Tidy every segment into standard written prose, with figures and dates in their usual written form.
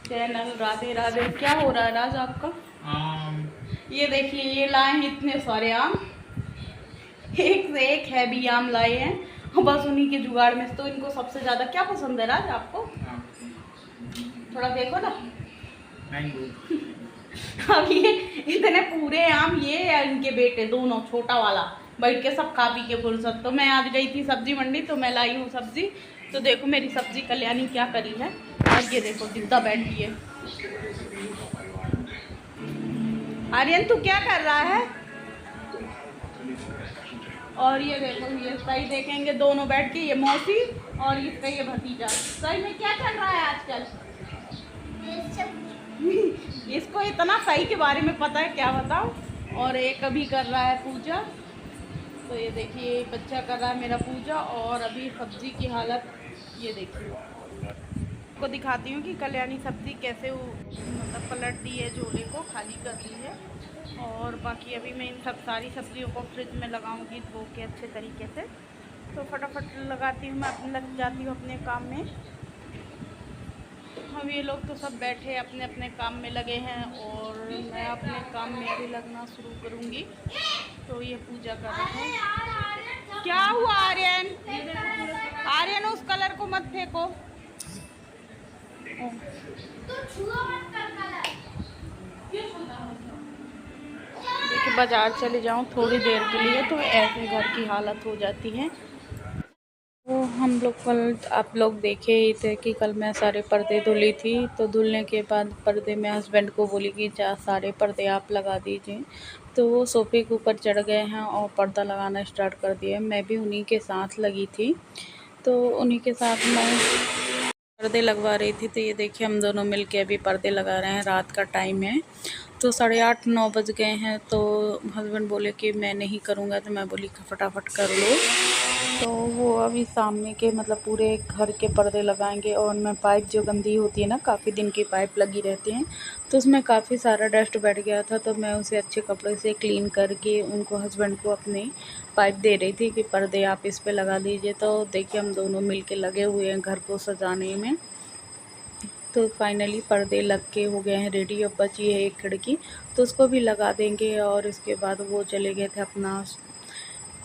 Channel Radhe Radhe. क्या हो रहा है राज आपका? ये देखिए, ये लाए हैं इतने सारे आम, एक से एक हैवी आम लाए हैं बस उन्हीं के जुगाड़ में। तो इनको सबसे ज्यादा क्या पसंद है राज आपको? थोड़ा देखो ना। अब ये इतने पूरे आम, ये इनके बेटे दोनों, छोटा वाला बैठ के सब खा पी के फुर्सत। तो मैं आज गई थी सब्जी मंडी, तो मैं लाई हूँ सब्जी। तो देखो मेरी सब्जी कल्याणी क्या करी है। और ये देखो जिद्दा बैठी है। आर्यन तू क्या कर रहा है? और ये देखो, ये सही देखेंगे दोनों बैठ के, ये मौसी और इसका ये भतीजा। सही में क्या चल रहा है आजकल? इसको इतना सही के बारे में पता है, क्या बताओ। और एक अभी कर रहा है पूजा। तो ये देखिए बच्चा कर रहा है मेरा पूजा। और अभी सब्जी की हालत ये देखिए, आपको दिखाती हूँ कि कल्याणी सब्जी कैसे मतलब पलट दी है, झोले को खाली कर दी है। और बाकी अभी मैं इन सब सारी सब्जियों को फ्रिज में लगाऊंगी धो के अच्छे तरीके से। तो फटाफट लगाती हूँ, मैं लग जाती हूँ अपने काम में। अब ये लोग तो सब बैठे अपने अपने काम में लगे हैं और मैं अपने काम में अभी लगना शुरू करूँगी। तो ये पूजा कर रहे हैं। क्या हुआ आर्यन? आर्यन उस कलर को मत फेंको। देखिए बाज़ार चले जाऊँ थोड़ी देर के लिए तो ऐसे घर की हालत हो जाती है। तो हम लोग कल, आप लोग देखे ही थे कि कल मैं सारे पर्दे धुली थी। तो धुलने के बाद पर्दे मैं हस्बैंड को बोली कि सारे पर्दे आप लगा दीजिए। तो वो सोफे के ऊपर चढ़ गए हैं और पर्दा लगाना स्टार्ट कर दिया। मैं भी उन्हीं के साथ लगी थी, तो उन्हीं के साथ मैं पर्दे लगवा रही थी। तो ये देखिए हम दोनों मिलके अभी पर्दे लगा रहे हैं। रात का टाइम है, तो 8:30-9 बज गए हैं। तो हस्बैंड बोले कि मैं नहीं करूँगा, तो मैं बोली फटाफट कर लो। तो वो अभी सामने के मतलब पूरे घर के पर्दे लगाएंगे। और मैं पाइप जो गंदी होती है ना, काफ़ी दिन की पाइप लगी रहती हैं, तो उसमें काफ़ी सारा डस्ट बैठ गया था। तो मैं उसे अच्छे कपड़े से क्लीन करके उनको, हस्बैंड को अपने पाइप दे रही थी कि पर्दे आप इस पे लगा दीजिए। तो देखिए हम दोनों मिलके लगे हुए हैं घर को सजाने में। तो फाइनली पर्दे लग के हो गए हैं रेडी। अब बची है एक खिड़की, तो उसको भी लगा देंगे। और इसके बाद वो चले गए थे अपना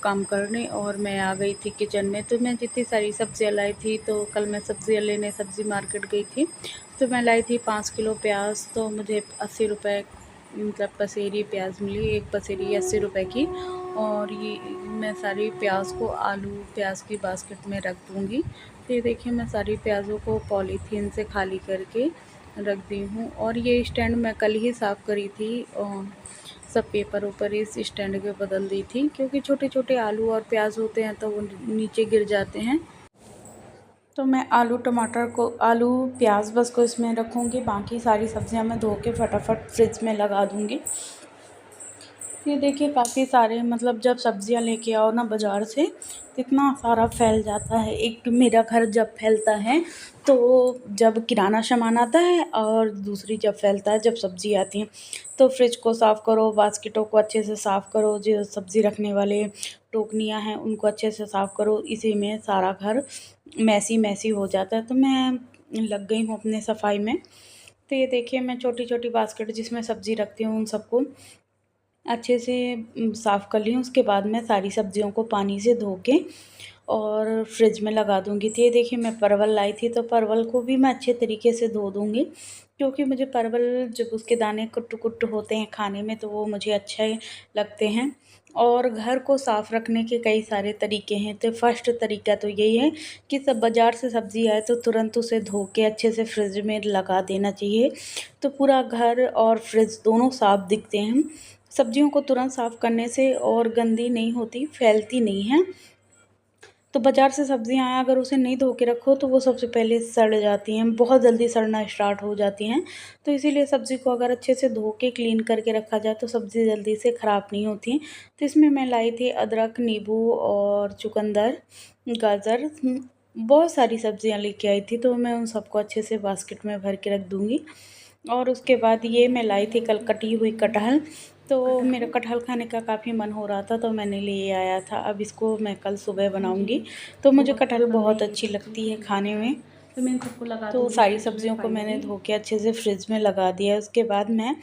काम करने और मैं आ गई थी किचन में। तो मैं जितनी सारी सब्जियां लाई थी, तो कल मैं सब्जियां लेने सब्ज़ी मार्केट गई थी। तो मैं लाई थी 5 किलो प्याज। तो मुझे 80 रुपये मतलब पसेरी प्याज मिली, एक पसेरी 80 रुपये की। और ये मैं सारी प्याज को आलू प्याज की बास्केट में रख दूँगी। तो ये देखिए मैं सारी प्याज़ों को पॉलीथीन से खाली करके रख दी हूँ। और ये स्टैंड मैं कल ही साफ़ करी थी और सब पेपर ऊपर इस स्टैंड के बदल दी थी, क्योंकि छोटे छोटे आलू और प्याज होते हैं तो वो नीचे गिर जाते हैं। तो मैं आलू टमाटर को, आलू प्याज बस को इसमें रखूँगी। बाकी सारी सब्जियां मैं धो के फटाफट फ्रिज में लगा दूँगी। ये देखिए काफ़ी सारे मतलब जब सब्जियां लेके आओ ना बाज़ार से, तो इतना सारा फैल जाता है। एक मेरा घर जब फैलता है तो जब किराना सामान आता है, और दूसरी जब फैलता है जब सब्ज़ी आती है। तो फ्रिज को साफ़ करो, बास्केटों को अच्छे से साफ़ करो, जो सब्ज़ी रखने वाले टोकनियाँ हैं उनको अच्छे से साफ़ करो। इसी में सारा घर मैसी मैसी हो जाता है। तो मैं लग गई हूँ अपने सफाई में। तो ये देखिए मैं छोटी छोटी बास्केट जिसमें सब्ज़ी रखती हूँ उन सबको अच्छे से साफ़ कर ली हूँ। उसके बाद मैं सारी सब्जियों को पानी से धो के और फ्रिज में लगा दूँगी। तो ये देखिए मैं परवल लाई थी, तो परवल को भी मैं अच्छे तरीके से धो दूँगी, क्योंकि मुझे परवल जब उसके दाने कुट्टू कुट्टू होते हैं खाने में तो वो मुझे अच्छे लगते हैं। और घर को साफ़ रखने के कई सारे तरीके हैं। तो फर्स्ट तरीका तो यही है कि सब बाज़ार से सब्ज़ी आए तो तुरंत उसे धो के अच्छे से फ्रिज में लगा देना चाहिए। तो पूरा घर और फ्रिज दोनों साफ़ दिखते हैं। सब्जियों को तुरंत साफ़ करने से और गंदी नहीं होती, फैलती नहीं है। तो बाज़ार से सब्जियां आए, अगर उसे नहीं धो के रखो तो वो सबसे पहले सड़ जाती हैं, बहुत जल्दी सड़ना स्टार्ट हो जाती हैं। तो इसीलिए सब्ज़ी को अगर अच्छे से धो के क्लीन करके रखा जाए तो सब्ज़ी जल्दी से ख़राब नहीं होती हैं। तो इसमें मैं लाई थी अदरक, नींबू और चुकंदर, गाजर, बहुत सारी सब्जियां लेके आई थी। तो मैं उन सबको अच्छे से बास्केट में भर के रख दूँगी। और उसके बाद ये मैं लाई थी कल कटी हुई कटहल। तो मेरा कटहल खाने का काफ़ी मन हो रहा था, तो मैंने ले आया था। अब इसको मैं कल सुबह बनाऊंगी। तो मुझे कटहल बहुत अच्छी लगती है खाने में। तो मैं इन सबको लगा तो दूँगी सारी फ्रिज में सब्जियों को मैंने फाइनली। धो के अच्छे से फ्रिज में लगा दिया है। उसके बाद मैं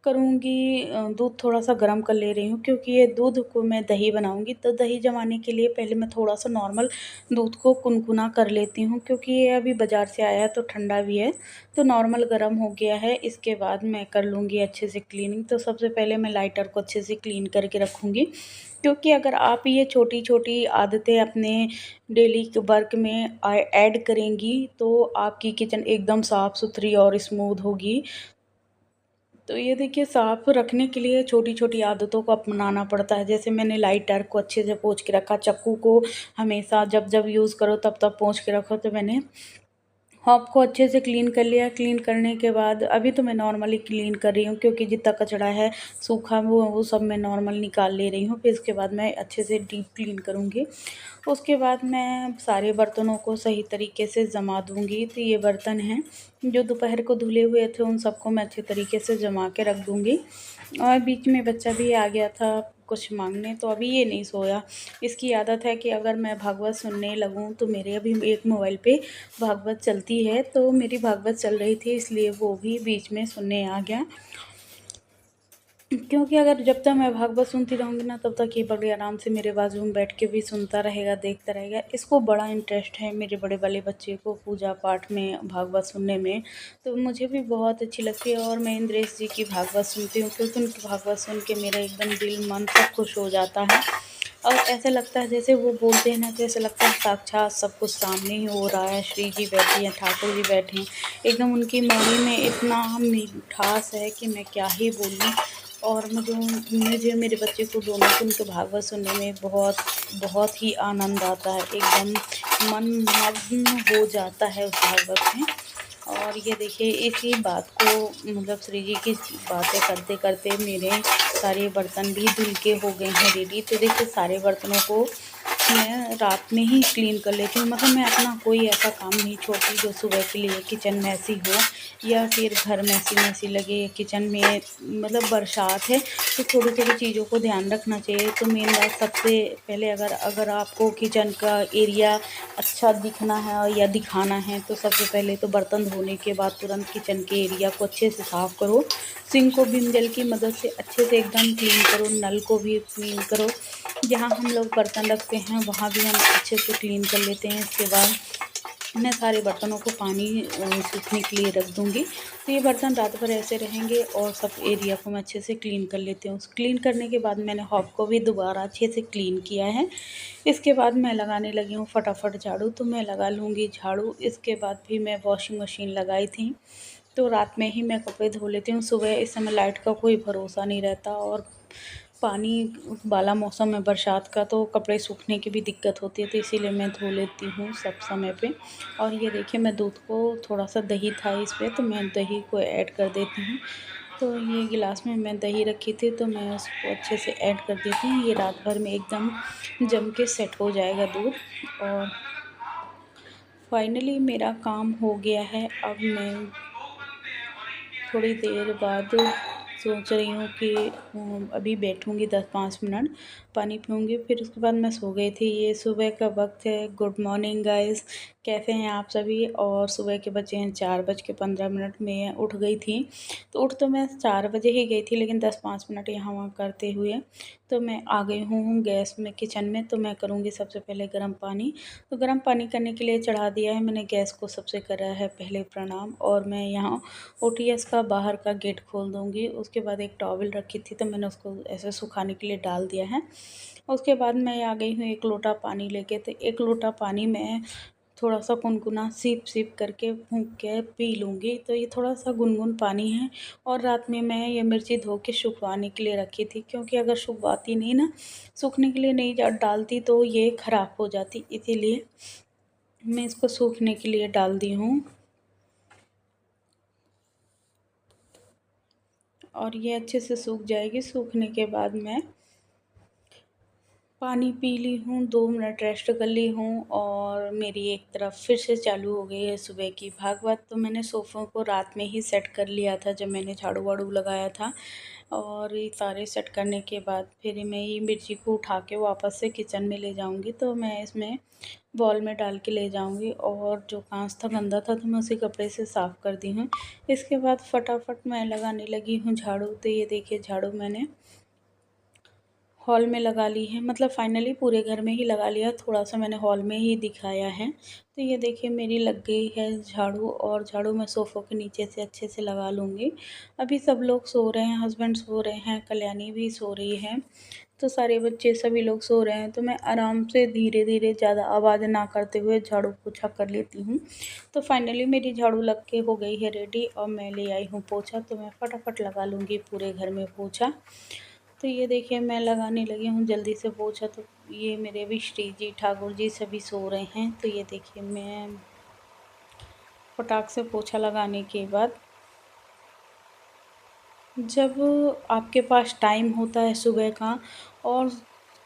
करूँगी दूध थोड़ा सा गर्म कर ले रही हूँ, क्योंकि ये दूध को मैं दही बनाऊँगी। तो दही जमाने के लिए पहले मैं थोड़ा सा नॉर्मल दूध को कुनकुना कर लेती हूँ, क्योंकि ये अभी बाज़ार से आया है तो ठंडा भी है, तो नॉर्मल गर्म हो गया है। इसके बाद मैं कर लूँगी अच्छे से क्लीनिंग। तो सबसे पहले मैं लाइटर को अच्छे से क्लीन करके रखूँगी, क्योंकि अगर आप ये छोटी छोटी आदतें अपने डेली के वर्क में ऐड करेंगी तो आपकी किचन एकदम साफ़ सुथरी और स्मूथ होगी। तो ये देखिए, साफ़ रखने के लिए छोटी-छोटी आदतों को अपनाना पड़ता है। जैसे मैंने लाइटर को अच्छे से पोंछ के रखा, चक्कू को हमेशा जब-जब यूज़ करो तब-तब पोंछ के रखो। तो मैंने हॉब को अच्छे से क्लीन कर लिया। क्लीन करने के बाद अभी तो मैं नॉर्मली क्लीन कर रही हूँ, क्योंकि जितना कचरा है सूखा वो सब मैं नॉर्मल निकाल ले रही हूँ। फिर इसके बाद मैं अच्छे से डीप क्लीन करूँगी। उसके बाद मैं सारे बर्तनों को सही तरीके से जमा दूँगी। तो ये बर्तन हैं जो दोपहर को धुले हुए थे, उन सबको मैं अच्छे तरीके से जमा के रख दूँगी। और बीच में बच्चा भी आ गया था कुछ माँगने, तो अभी ये नहीं सोया। इसकी आदत है कि अगर मैं भागवत सुनने लगूँ तो मेरे अभी एक मोबाइल पे भागवत चलती है, तो मेरी भागवत चल रही थी, इसलिए वो भी बीच में सुनने आ गया। क्योंकि अगर जब तक मैं भागवत सुनती रहूँगी ना, तब तक ये बड़े आराम से मेरे बाजू में बैठ के भी सुनता रहेगा, देखता रहेगा। इसको बड़ा इंटरेस्ट है मेरे बड़े वाले बच्चे को पूजा पाठ में, भागवत सुनने में। तो मुझे भी बहुत अच्छी लगती है और मैं इंद्रेश जी की भागवत सुनती हूँ, क्योंकि उनकी भागवत सुन के मेरा एकदम दिल मन सब खुश हो जाता है। और ऐसा लगता है जैसे वो बोलते हैं ना, तो ऐसा लगता है साक्षात सब कुछ सामने ही हो रहा है। श्री जी बैठी हैं, ठाकुर जी बैठे हैं, एकदम उनकी वाणी में इतना मिठास है कि मैं क्या ही बोलूँ। और मुझे मेरे बच्चे को दोनों को उनके भागवत सुनने में बहुत बहुत ही आनंद आता है, एकदम मन मग्न हो जाता है उस भागवत में। और ये देखिए, इसी बात को मतलब श्री जी की बातें करते करते मेरे सारे बर्तन भी धुल के हो गए हैं रेडी। तो देखिए, सारे बर्तनों को मैं रात में ही क्लीन कर लेती हूँ। मतलब मैं अपना कोई ऐसा काम नहीं छोड़ती जो सुबह के लिए किचन मैसी हो या फिर घर मैसी लगे किचन में। मतलब बरसात है तो छोटी-छोटी चीज़ों को ध्यान रखना चाहिए। तो मेन बात सबसे पहले, अगर आपको किचन का एरिया अच्छा दिखना है या दिखाना है, तो सबसे पहले तो बर्तन धोने के बाद तुरंत किचन के एरिया को अच्छे से साफ़ करो। सिंक को विम जेल की मदद से अच्छे से एकदम क्लीन करो, नल को भी क्लीन करो। जहाँ हम लोग बर्तन रखते हैं वहाँ भी हम अच्छे से क्लीन कर लेते हैं। इसके बाद मैं सारे बर्तनों को पानी सूखने के लिए रख दूँगी। तो ये बर्तन रात भर ऐसे रहेंगे और सब एरिया को मैं अच्छे से क्लीन कर लेती हूँ। क्लीन करने के बाद मैंने हॉब को भी दोबारा अच्छे से क्लीन किया है। इसके बाद मैं लगाने लगी हूँ फटाफट झाड़ू। तो मैं लगा लूँगी झाड़ू। इसके बाद भी मैं वॉशिंग मशीन लगाई थी, तो रात में ही मैं कपड़े धो लेती हूँ। सुबह इस समय लाइट का कोई भरोसा नहीं रहता, और पानी वाला मौसम है बरसात का, तो कपड़े सूखने की भी दिक्कत होती है, तो इसीलिए मैं धो लेती हूँ सब समय पे। और ये देखिए, मैं दूध को थोड़ा सा दही था इस पे, तो मैं दही को ऐड कर देती हूँ। तो ये गिलास में मैं दही रखी थी, तो मैं उसको अच्छे से ऐड कर देती हूँ। ये रात भर में एकदम जम के सेट हो जाएगा दूध। और फाइनली मेरा काम हो गया है। अब मैं थोड़ी देर बाद सोच रही हूँ कि अभी बैठूँगी 10-5 मिनट, पानी पीऊँगी, फिर उसके बाद मैं सो गई थी। ये सुबह का वक्त है। गुड मॉर्निंग गाइस, कैसे हैं आप सभी। और सुबह के बजे हैं 4:15 में उठ गई थी। तो उठ तो मैं 4 बजे ही गई थी, लेकिन 10-5 मिनट यहाँ वहाँ करते हुए तो मैं आ गई हूँ गैस में, किचन में। तो मैं करूँगी सबसे पहले गर्म पानी। तो गर्म पानी करने के लिए चढ़ा दिया है मैंने गैस को। सबसे करा है पहले प्रणाम। और मैं यहाँ ओटीएस का बाहर का गेट खोल दूँगी। उसके बाद एक टॉवल रखी थी, तो मैंने उसको ऐसे सुखाने के लिए डाल दिया है। उसके बाद मैं आ गई हूँ 1 लोटा पानी लेके। तो 1 लोटा पानी मैं थोड़ा-सा गुनगुना सिप-सिप करके फूँक के पी लूँगी। तो ये थोड़ा-सा गुनगुन पानी है। और रात में मैं ये मिर्ची धो के सुखवाने के लिए रखी थी, क्योंकि अगर सुखवाती नहीं ना, सूखने के लिए नहीं डालती, तो ये ख़राब हो जाती, इसीलिए मैं इसको सूखने के लिए डाल दी हूँ। और ये अच्छे से सूख जाएगी। सूखने के बाद मैं पानी पी ली हूँ, 2 मिनट रेस्ट कर ली हूँ, और मेरी एक तरफ फिर से चालू हो गई है सुबह की भागवत। तो मैंने सोफ़ों को रात में ही सेट कर लिया था जब मैंने झाड़ू वाड़ू लगाया था। और ये सारे सेट करने के बाद फिर मैं ये मिर्ची को उठा के वापस से किचन में ले जाऊँगी। तो मैं इसमें बॉल में डाल के ले जाऊंगी। और जो कांच था गंदा था तो मैं उसी कपड़े से साफ़ कर दी हूँ। इसके बाद फटाफट मैं लगाने लगी हूँ झाड़ू। तो ये देखिए झाड़ू मैंने हॉल में लगा ली है, मतलब फाइनली पूरे घर में ही लगा लिया, थोड़ा सा मैंने हॉल में ही दिखाया है। तो ये देखिए मेरी लग गई है झाड़ू, और झाड़ू मैं सोफ़ों के नीचे से अच्छे से लगा लूँगी। अभी सब लोग सो रहे हैं, हस्बैंड सो रहे हैं, कल्याणी भी सो रही है, तो सारे बच्चे सभी लोग सो रहे हैं। तो मैं आराम से धीरे धीरे ज़्यादा आवाज़ ना करते हुए झाड़ू पोछा कर लेती हूँ। तो फाइनली मेरी झाड़ू लग के हो गई है रेडी, और मैं ले आई हूँ पोछा। तो मैं फटाफट लगा लूँगी पूरे घर में पोछा। तो ये देखिए मैं लगाने लगी हूँ जल्दी से पोछा। तो ये मेरे भी श्री जी ठाकुर जी सभी सो रहे हैं। तो ये देखिए मैं फटाक से पोछा लगाने के बाद, जब आपके पास टाइम होता है सुबह का और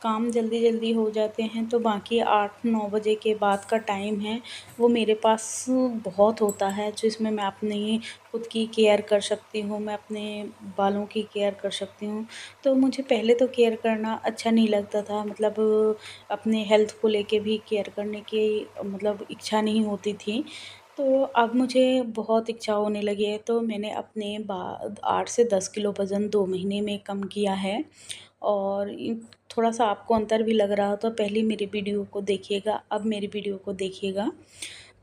काम जल्दी जल्दी हो जाते हैं, तो बाकी 8-9 बजे के बाद का टाइम है वो मेरे पास बहुत होता है, जिसमें मैं अपनी खुद की केयर कर सकती हूँ, मैं अपने बालों की केयर कर सकती हूँ। तो मुझे पहले तो केयर करना अच्छा नहीं लगता था, मतलब अपने हेल्थ को लेके भी केयर करने की मतलब इच्छा नहीं होती थी। तो अब मुझे बहुत इच्छा होने लगी है, तो मैंने अपने 8 से 10 किलो वज़न 2 महीने में कम किया है। और थोड़ा-सा आपको अंतर भी लग रहा हो तो पहले मेरी वीडियो को देखिएगा, अब मेरी वीडियो को देखिएगा।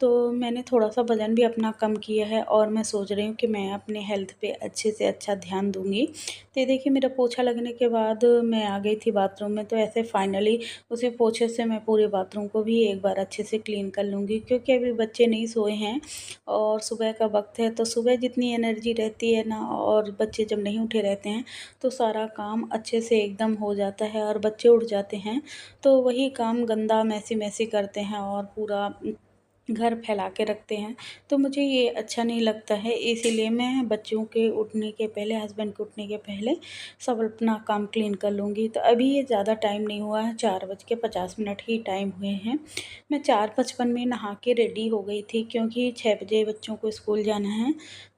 तो मैंने थोड़ा-सा वज़न भी अपना कम किया है, और मैं सोच रही हूँ कि मैं अपने हेल्थ पे अच्छे से अच्छा ध्यान दूँगी। तो ये देखिए मेरा पोछा लगने के बाद मैं आ गई थी बाथरूम में, तो ऐसे फाइनली उसी पोछे से मैं पूरे बाथरूम को भी एक बार अच्छे से क्लीन कर लूँगी, क्योंकि अभी बच्चे नहीं सोए हैं और सुबह का वक़्त है। तो सुबह जितनी एनर्जी रहती है ना, और बच्चे जब नहीं उठे रहते हैं, तो सारा काम अच्छे से एकदम हो जाता है, और बच्चे उठ जाते हैं तो वही काम गंदा मैसी-मैसी करते हैं और पूरा घर फैला के रखते हैं। तो मुझे ये अच्छा नहीं लगता है, इसीलिए मैं बच्चों के उठने के पहले, हस्बैंड के उठने के पहले सब अपना काम क्लीन कर लूँगी। तो अभी ये ज़्यादा टाइम नहीं हुआ है, 4:50 ही टाइम हुए हैं। मैं 4:55 में नहा के रेडी हो गई थी, क्योंकि 6 बजे बच्चों को स्कूल जाना है।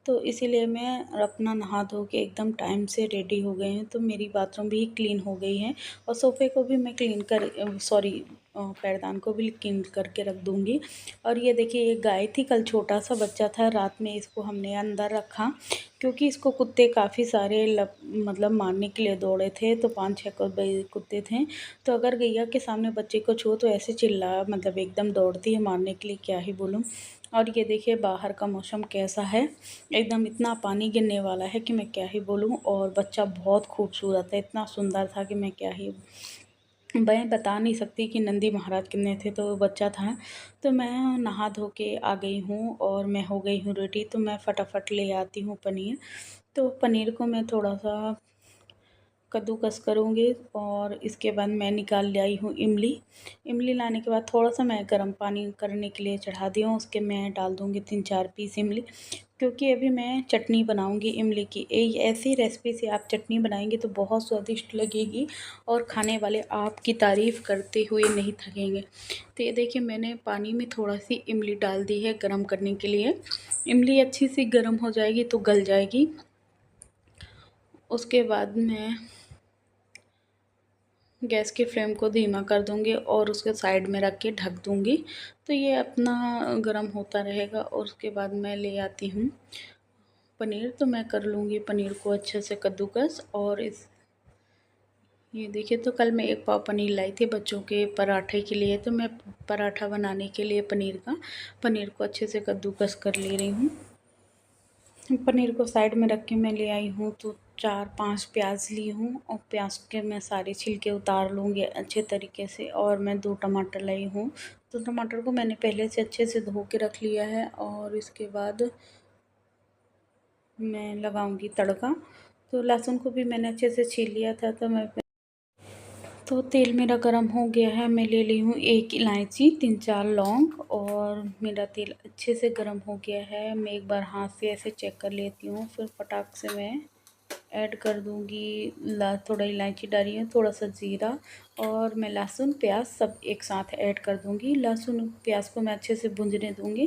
तो इसीलिए मैं अपना नहा धो के एकदम टाइम से रेडी हो गई हूँ। तो मेरी बाथरूम भी क्लीन हो गई है, और सोफ़े को भी मैं क्लीन कर सॉरी पैरदान को भी क्लीन करके रख दूँगी। और ये देखिए ये गाय थी, कल छोटा-सा बच्चा था, रात में इसको हमने अंदर रखा, क्योंकि इसको कुत्ते काफ़ी सारे मतलब मारने के लिए दौड़े थे, तो 5-6 कुत्ते थे। तो अगर गैया के सामने बच्चे को छुओ तो ऐसे मतलब एकदम दौड़ती है मारने के लिए, क्या ही बोलूँ। और ये देखिए बाहर का मौसम कैसा है, एकदम इतना पानी गिरने वाला है कि मैं क्या ही बोलूँ। और बच्चा बहुत खूबसूरत है, इतना सुंदर था कि मैं क्या ही, मैं बता नहीं सकती कि नंदी महाराज कितने थे, तो बच्चा था। तो मैं नहा धो के आ गई हूँ और मैं हो गई हूँ रेडी। तो मैं फटाफट ले आती हूँ पनीर। तो पनीर को मैं थोड़ा-सा कद्दूकस करूँगी, और इसके बाद मैं निकाल ले आई हूँ इमली। इमली लाने के बाद थोड़ा-सा मैं गर्म पानी करने के लिए चढ़ा दी हूँ, उसके मैं डाल दूँगी 3-4 पीस इमली, क्योंकि अभी मैं चटनी बनाऊँगी इमली की। ऐसी रेसिपी से आप चटनी बनाएँगे तो बहुत स्वादिष्ट लगेगी, और खाने वाले आपकी तारीफ़ करते हुए नहीं थकेंगे। तो ये देखिए मैंने पानी में थोड़ा-सी इमली डाल दी है गरम करने के लिए। इमली अच्छी सी गरम हो जाएगी तो गल जाएगी। उसके बाद मैं गैस की फ्लेम को धीमा कर दूँगी और उसके साइड में रख के ढक दूँगी। तो ये अपना गरम होता रहेगा, और उसके बाद मैं ले आती हूँ पनीर। तो मैं कर लूँगी पनीर को अच्छे से कद्दूकस। और ये देखिए तो कल मैं 1 पाव पनीर लाई थी बच्चों के पराठे के लिए। तो मैं पराठा बनाने के लिए पनीर को अच्छे से कद्दूकस कर ले रही हूँ। पनीर को साइड में रख के मैं ले आई हूँ, तो 4-5 प्याज ली हूँ, और प्याज के मैं सारे छिलके उतार लूँगी अच्छे तरीके से। और मैं 2 टमाटर लाई हूँ, तो टमाटर को मैंने पहले से अच्छे से धो के रख लिया है। और इसके बाद मैं लगाऊंगी तड़का। तो लहसुन को भी मैंने अच्छे से छील लिया था। तो तेल मेरा गरम हो गया है, मैं ले ली हूँ 1 इलायची, 3-4 लौंग, और मेरा तेल अच्छे से गरम हो गया है। मैं एक बार हाथ से ऐसे चेक कर लेती हूँ, फिर फटाक से मैं ऐड कर दूँगी। थोड़ा इलायची डाली है, थोड़ा सा जीरा, और मैं लहसुन प्याज सब एक साथ ऐड कर दूँगी। लहसुन प्याज को मैं अच्छे से भूंजने दूँगी।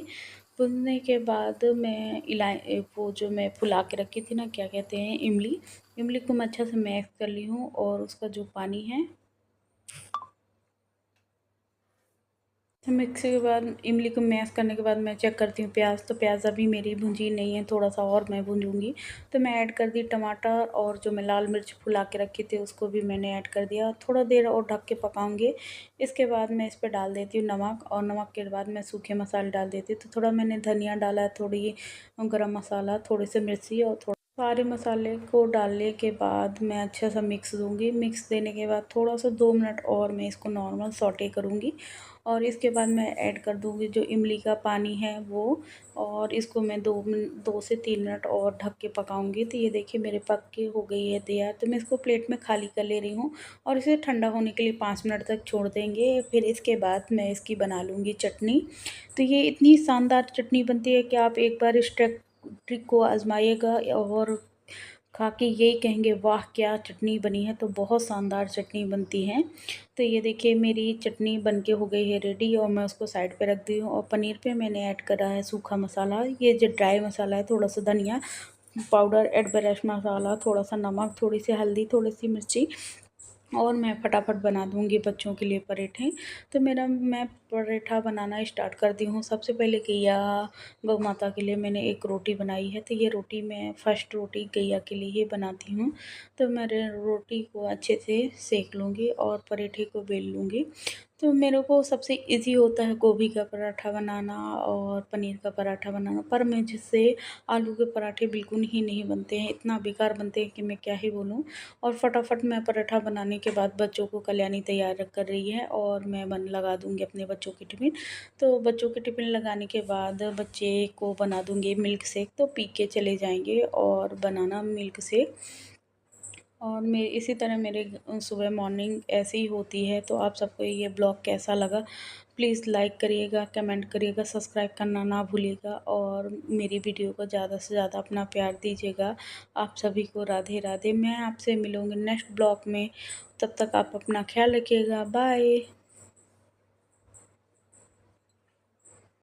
भूनने के बाद मैं वो जो मैं फुला के रखी थी ना, क्या कहते हैं, इमली, इमली को मैं अच्छे से मैश कर ली हूँ, और उसका जो पानी है तो मिक्सी के बाद इमली को मैश करने के बाद मैं चेक करती हूँ प्याज, तो प्याज अभी मेरी भुंजी नहीं है, थोड़ा सा और मैं भूंजूंगी। तो मैं ऐड कर दी टमाटर, और जो मैं लाल मिर्च फुला के रखी थी उसको भी मैंने ऐड कर दिया। थोड़ा देर और ढक के पकाऊंगी। इसके बाद मैं इस पर डाल देती हूँ नमक, और नमक के बाद मैं सूखे मसाले डाल देती हूँ। तो थोड़ा मैंने धनिया डाला, थोड़ी गरम मसाला, थोड़ी सी मिर्ची, और थोड़ा सारे मसाले को डालने के बाद मैं अच्छा सा मिक्स दूंगी। मिक्स देने के बाद थोड़ा सा 2 मिनट और मैं इसको नॉर्मल सौटे करूंगी, और इसके बाद मैं ऐड कर दूंगी जो इमली का पानी है वो, और इसको मैं 2 से 3 मिनट और ढक के पकाऊंगी। तो ये देखिए मेरे पक के हो गई है तैयार। तो मैं इसको प्लेट में खाली कर ले रही हूँ, और इसे ठंडा होने के लिए 5 मिनट तक छोड़ देंगे। फिर इसके बाद मैं इसकी बना लूँगी चटनी। तो ये इतनी शानदार चटनी बनती है कि आप एक बार इस ट्रिक को आजमाइएगा, और खा के यही कहेंगे वाह क्या चटनी बनी है। तो बहुत शानदार चटनी बनती है। तो ये देखिए मेरी चटनी बनके हो गई है रेडी, और मैं उसको साइड पे रख दी हूँ। और पनीर पे मैंने ऐड करा है सूखा मसाला, ये जो ड्राई मसाला है, थोड़ा सा धनिया पाउडर, एडबरेश मसाला, थोड़ा सा नमक, थोड़ी सी हल्दी, थोड़ी सी मिर्ची, और मैं फटाफट बना दूँगी बच्चों के लिए पराठे। तो मैं पराठा बनाना स्टार्ट करती हूँ। सबसे पहले गैया गौ माता के लिए मैंने एक रोटी बनाई है। तो ये रोटी मैं फर्स्ट रोटी गैया के लिए ही बनाती हूँ। तो मैं रोटी को अच्छे से सेक लूँगी और पराठे को बेल लूँगी। तो मेरे को सबसे इजी होता है गोभी का पराठा बनाना और पनीर का पराठा बनाना, पर मुझसे आलू के पराठे बिल्कुल ही नहीं बनते हैं, इतना बेकार बनते हैं कि मैं क्या ही बोलूँ। और फटाफट मैं पराठा बनाने के बाद बच्चों को कल्याणी तैयार कर रही है, और मैं बन लगा दूँगी अपने बच्चों की टिफ़िन। तो बच्चों के टिफ़िन लगाने के बाद बच्चे को बना दूँगी मिल्क शेक, तो पी के चले जाएंगे, और बनाना मिल्क शेक। और मैं इसी तरह मेरे सुबह मॉर्निंग ऐसे ही होती है। तो आप सबको ये ब्लॉग कैसा लगा, प्लीज़ लाइक करिएगा, कमेंट करिएगा, सब्सक्राइब करना ना भूलिएगा, और मेरी वीडियो को ज़्यादा से ज़्यादा अपना प्यार दीजिएगा। आप सभी को राधे राधे। मैं आपसे मिलूँगी नेक्स्ट ब्लॉग में, तब तक आप अपना ख्याल रखिएगा। बाय।